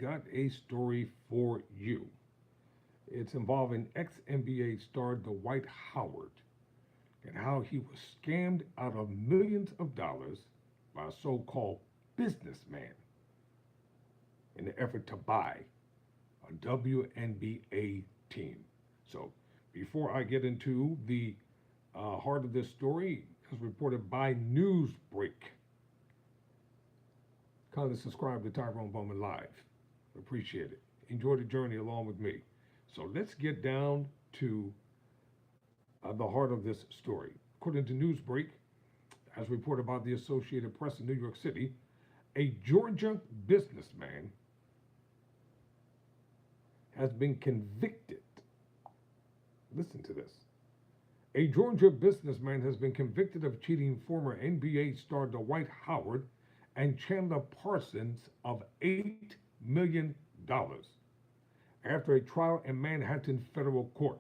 got a story for you. It's involving ex-NBA star Dwight Howard and how he was scammed out of millions of dollars by a so-called businessman in the effort to buy a WNBA team. So, before I get into the heart of this story, as reported by NewsBreak, kindly subscribe to Tyrone Bowman Live. Appreciate it. Enjoy the journey along with me. So let's get down to the heart of this story. According to NewsBreak, as reported by the Associated Press in New York City, a Georgia businessman has been convicted. Listen to this. A Georgia businessman has been convicted of cheating former NBA star Dwight Howard and Chandler Parsons of $8 million after a trial in Manhattan federal court.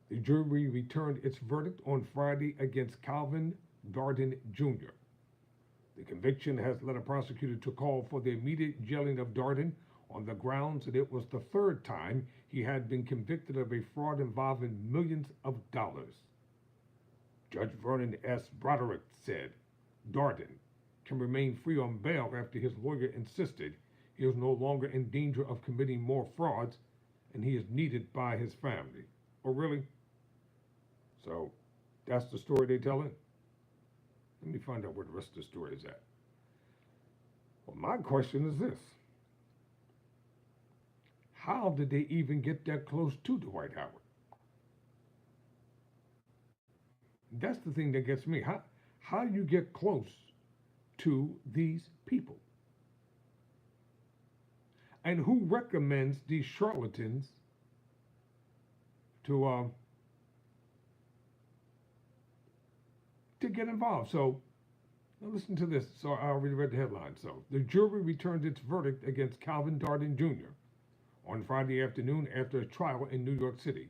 The jury returned its verdict on Friday against Calvin Darden Jr. The conviction has led a prosecutor to call for the immediate jailing of Darden on the grounds that it was the third time he had been convicted of a fraud involving millions of dollars. Judge Vernon S. Broderick said Darden can remain free on bail after his lawyer insisted he is no longer in danger of committing more frauds and he is needed by his family. Oh, really? So that's the story they're telling? Let me find out where the rest of the story is at. Well, my question is this. How did they even get that close to Dwight Howard? That's the thing that gets me. How do you get close to these people? And who recommends these charlatans to get involved? So now listen to this. So I already read the headline. So the jury returned its verdict against Calvin Darden Jr. on Friday afternoon after a trial in New York City.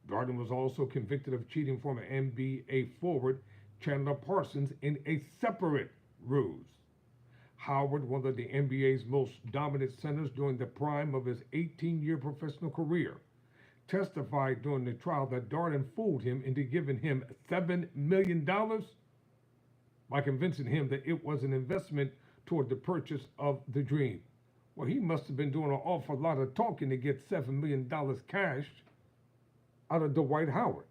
Darden was also convicted of cheating former NBA forward Chandler Parsons in a separate ruse. Howard, one of the NBA's most dominant centers during the prime of his 18-year professional career, testified during the trial that Darden fooled him into giving him $7 million by convincing him that it was an investment toward the purchase of the dream. Well, he must have been doing an awful lot of talking to get $7 million cash out of Dwight Howard.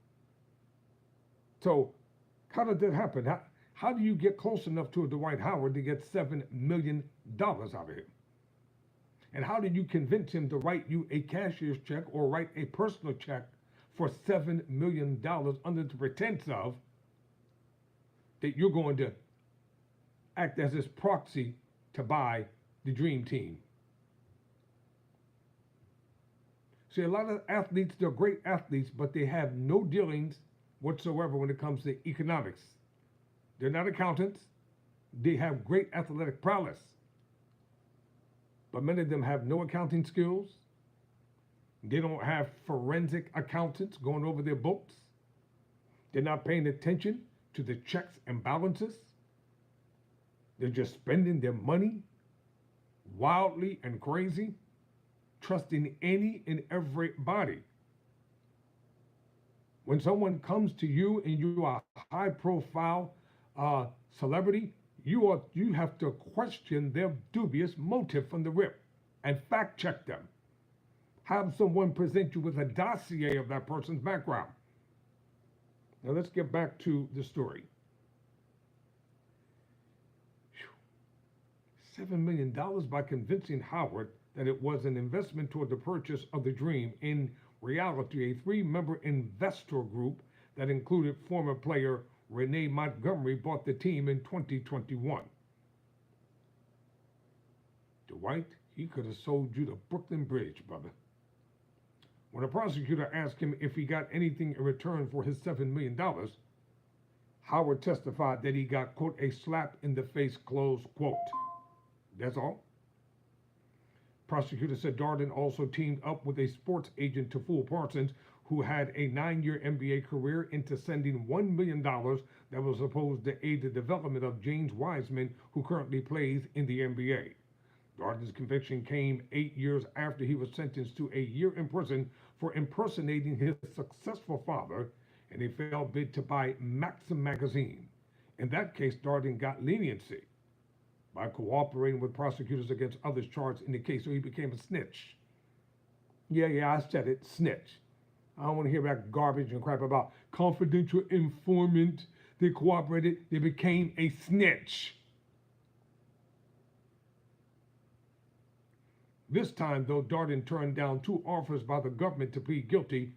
So how did that happen? How do you get close enough to a Dwight Howard to get $7 million out of him? And how did you convince him to write you a cashier's check or write a personal check for $7 million under the pretense of that you're going to act as his proxy to buy the dream team? See, a lot of athletes, they're great athletes, but they have no dealings whatsoever when it comes to economics. They're not accountants. They have great athletic prowess. But many of them have no accounting skills. They don't have forensic accountants going over their books. They're not paying attention to the checks and balances. They're just spending their money wildly and crazy, trusting any and everybody. When someone comes to you and you are a high-profile celebrity, you have to question their dubious motive from the rip and fact check them. Have someone present you with a dossier of that person's background. Now let's get back to the story. $7 million by convincing Howard that it was an investment toward the purchase of the dream. In reality, a 3-member investor group that included former player Renee Montgomery bought the team in 2021. Dwight, he could have sold you the Brooklyn Bridge, brother. When a prosecutor asked him if he got anything in return for his $7 million, Howard testified that he got, quote, a slap in the face, close quote. That's all. Prosecutor said Darden also teamed up with a sports agent to fool Parsons, who had a 9-year NBA career, into sending $1 million that was supposed to aid the development of James Wiseman, who currently plays in the NBA. Darden's conviction came 8 years after he was sentenced to a year in prison for impersonating his successful father in a failed bid to buy Maxim magazine. In that case, Darden got leniency by cooperating with prosecutors against others charged in the case, so he became a snitch. Yeah, I said it, snitch. I don't want to hear about garbage and crap about confidential informant. They cooperated, they became a snitch. This time, though, Darden turned down 2 offers by the government to plead guilty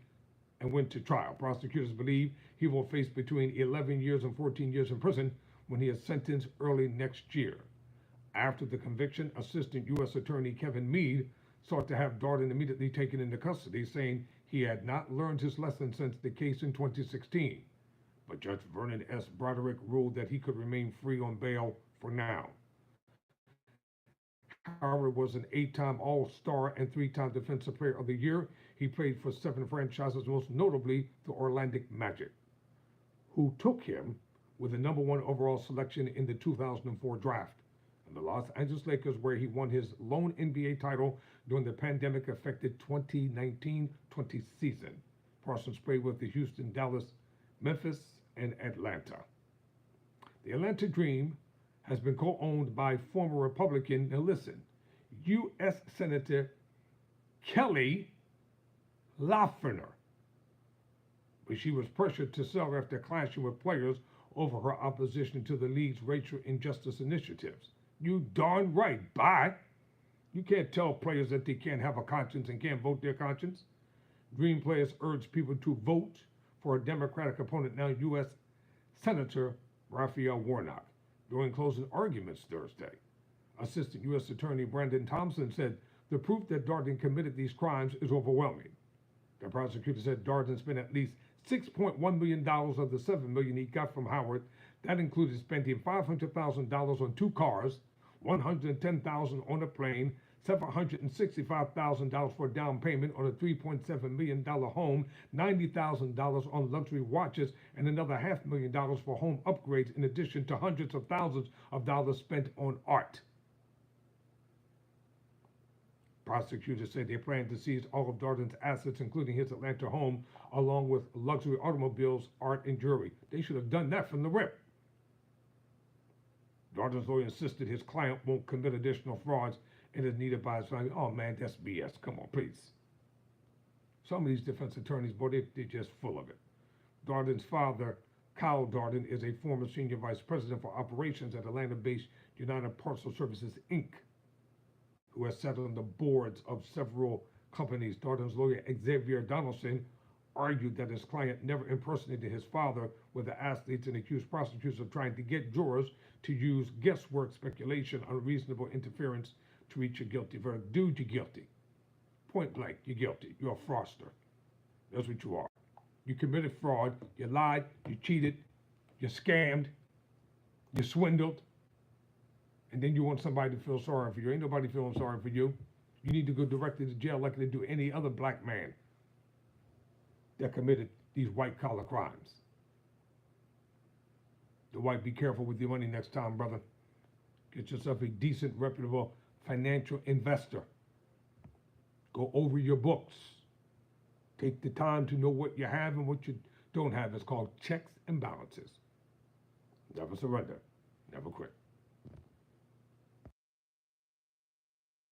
and went to trial. Prosecutors believe he will face between 11 years and 14 years in prison when he is sentenced early next year. After the conviction, Assistant U.S. Attorney Kevin Meade sought to have Darden immediately taken into custody, saying he had not learned his lesson since the case in 2016. But Judge Vernon S. Broderick ruled that he could remain free on bail for now. Howard was an 8-time All-Star and 3-time Defensive Player of the Year. He played for 7 franchises, most notably the Orlando Magic, who took him with the '1 overall selection in the 2004 draft, and the Los Angeles Lakers, where he won his lone NBA title during the pandemic-affected 2019-20 season. Parsons played with the Houston, Dallas, Memphis, and Atlanta. The Atlanta Dream has been co-owned by former Republican, now listen, U.S. Senator Kelly Loeffler, but she was pressured to sell after clashing with players over her opposition to the league's racial injustice initiatives. You darn right, bye. You can't tell players that they can't have a conscience and can't vote their conscience. Dream players urged people to vote for a Democratic opponent, now U.S. Senator Raphael Warnock. During closing arguments Thursday, Assistant U.S. Attorney Brandon Thompson said the proof that Darden committed these crimes is overwhelming. The prosecutor said Darden spent at least $6.1 million of the $7 million he got from Howard. That included spending $500,000 on 2 cars, $110,000 on a plane, $765,000 for a down payment on a $3.7 million home, $90,000 on luxury watches, and another $500,000 for home upgrades, in addition to hundreds of thousands of dollars spent on art. Prosecutors said they plan to seize all of Darden's assets, including his Atlanta home, along with luxury automobiles, art, and jewelry. They should have done that from the rip. Darden's lawyer insisted his client won't commit additional frauds and is needed by his family. Oh man, that's BS. Come on, please. Some of these defense attorneys, boy, they're just full of it. Darden's father, Kyle Darden, is a former senior vice president for operations at Atlanta-based United Parcel Services, Inc., who has sat on the boards of several companies. Darden's lawyer, Xavier Donaldson, argued that his client never impersonated his father with the athletes, and accused prosecutors of trying to get jurors to use guesswork, speculation, unreasonable interference to reach a guilty verdict. Dude, you're guilty. Point blank, you're guilty. You're a fraudster. That's what you are. You committed fraud, you lied, you cheated, you scammed, you swindled, and then you want somebody to feel sorry for you. Ain't nobody feeling sorry for you. You need to go directly to jail like they do any other black man that committed these white-collar crimes. Dwight, be careful with your money next time, brother. Get yourself a decent, reputable financial investor. Go over your books. Take the time to know what you have and what you don't have. It's called checks and balances. Never surrender. Never quit.